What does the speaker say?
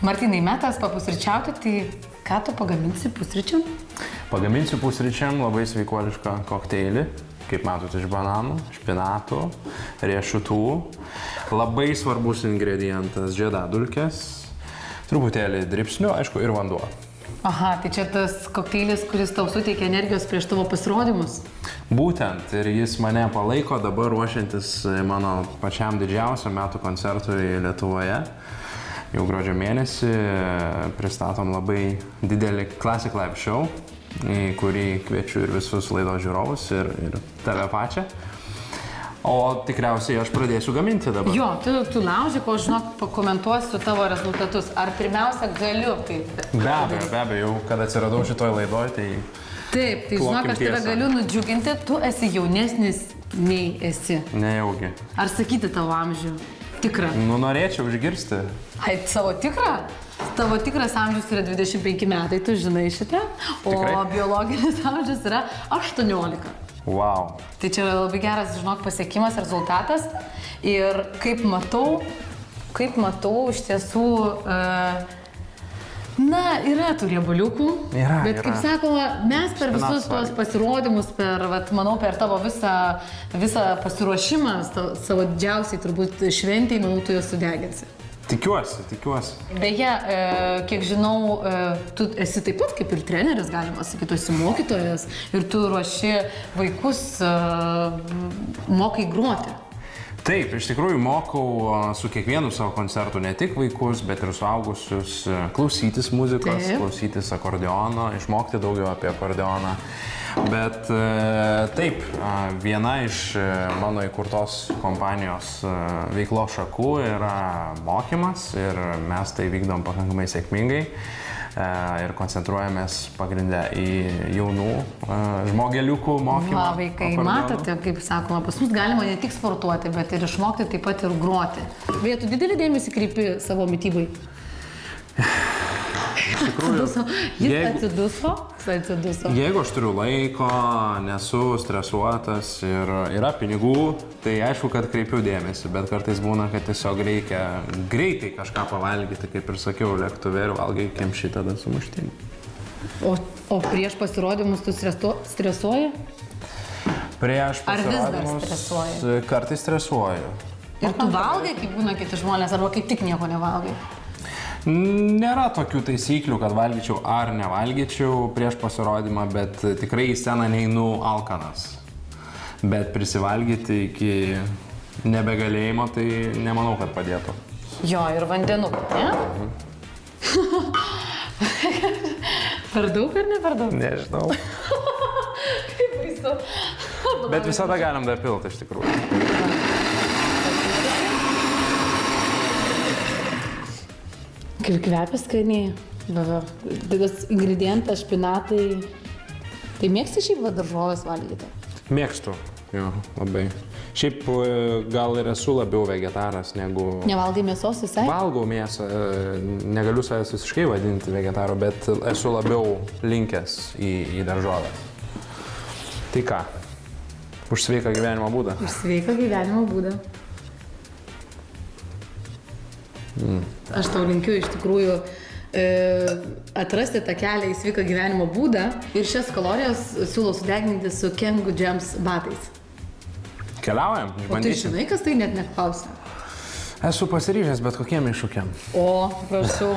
Martynai, metas papusryčiauti, tai ką tu pagaminsi pusryčiam? Pagaminsiu pusryčiam labai sveikuolišką kokteilį, kaip matot, iš bananų, špinatų, riešutų. Labai svarbus ingredientas žiedadulkės, truputėlį dribsnių, aišku, ir vanduo. Aha, tai čia tas kokteilis, kuris tau suteikia energijos prieš tavo pasirodymus. Būtent, ir jis mane palaiko dabar ruošiantis mano pačiam didžiausiam metų koncertui Lietuvoje. Jau gruodžio mėnesį pristatom labai didelį Classic Live show, į kurį kviečiu ir visus laidos žiūrovus, ir tave pačią. O tikriausiai aš pradėsiu gaminti dabar. Jo, tu laužyk, o žinok, pakomentuosiu tavo rezultatus. Ar pirmiausia galiu taip? Be abejo, jau kad atsiradau šitoj laidoj, tai... Taip, tai žinok, aš tave galiu nudžiuginti, tu esi jaunesnis nei esi. Nejaugi. Ar sakyti tavo amžių? Tikrą. Nu, norėčiau išgirsti. Ai, savo tikrą? Tavo tikras amžius yra 25 metai, tu žinai šitą, o Tikrai? Biologinis amžius yra 18. Wow. Tai čia yra labai geras, žinok, pasiekimas, rezultatas. Ir kaip matau, iš tiesų, yra tų riebaliukų, bet kaip sakoma, mes per visus tuos pasirodymus, manau, per tavo visą pasiruošimą, savo didžiausiai turbūt šventėj, manau, tu juos sudeginsi. Tikiuosi. Beje, kiek žinau, tu esi taip pat kaip ir treneris, galima sakyti, tu esi mokytojas ir tu ruoši vaikus, mokai groti. Taip, iš tikrųjų mokau su kiekvienu savo koncertu ne tik vaikus, bet ir suaugusius klausytis muzikos, klausytis akordeono, išmokti daugiau apie akordeoną. Bet taip, viena iš mano įkurtos kompanijos veiklos šakų yra mokymas ir mes tai vykdom pakankamai sėkmingai. Ir koncentruojamės pagrindę į jaunų žmogeliukų mokymą. Vaikai, matote, kaip sakoma, pas mus galima ne tik sportuoti, bet ir išmokti taip pat ir groti. Beje, tu didelį dėmesį kreipi savo mitybai? Iš tikrųjų, Jis atsiduso. Jeigu aš turiu laiko, nesu stresuotas ir yra pinigų, tai aišku, kad kreipiu dėmesį, bet kartais būna, kad tiesiog reikia greitai kažką pavalgyti, kaip ir sakiau, lėktuve ir valgai kemšį tada sumuštinį. O prieš pasirodymus tu stresuoji? Prieš Ar vis dar pasirodymus stresuoji? Kartais stresuoju. Ir tu valgai, kaip būna kiti žmonės, arba kaip tik nieko nevalgai? Nėra tokių taisyklių, kad valgyčiau ar nevalgyčiau prieš pasirodymą, bet tikrai į sceną neinu alkanas. Bet prisivalgyti iki nebegalėjimo, tai nemanau, kad padėtų. Jo, ir vandenukų, ne? Per daug ar ne per daug? Nežinau. Kaip baisu. Bet visada galim dar pilti, iš tikrųjų. Kaip kvepia skaniai. Tas ingredientas, špinatai. Tai mėgsti šiaip daržoves valgyti? Mėgstu, jo, labai. Šiaip gal ir esu labiau vegetaras negu... Nevalgai mėsos visai? Valgau mėsą, negaliu savęs visiškai vadinti vegetaro, bet esu labiau linkęs į daržoves. Tai ką? Už sveiką gyvenimo būdą? Už sveiką gyvenimo būdą. Aš tau linkiu iš tikrųjų atrasti tą kelią į sveiką gyvenimo būdą ir šias kalorijas siūlau sudeginti su Kangoo Gems batais. Keliaujam, O tu išbandysim. žinai, kas tai net neklausia? Esu pasiryžęs bet kokiem iššūkiam. O, prašau.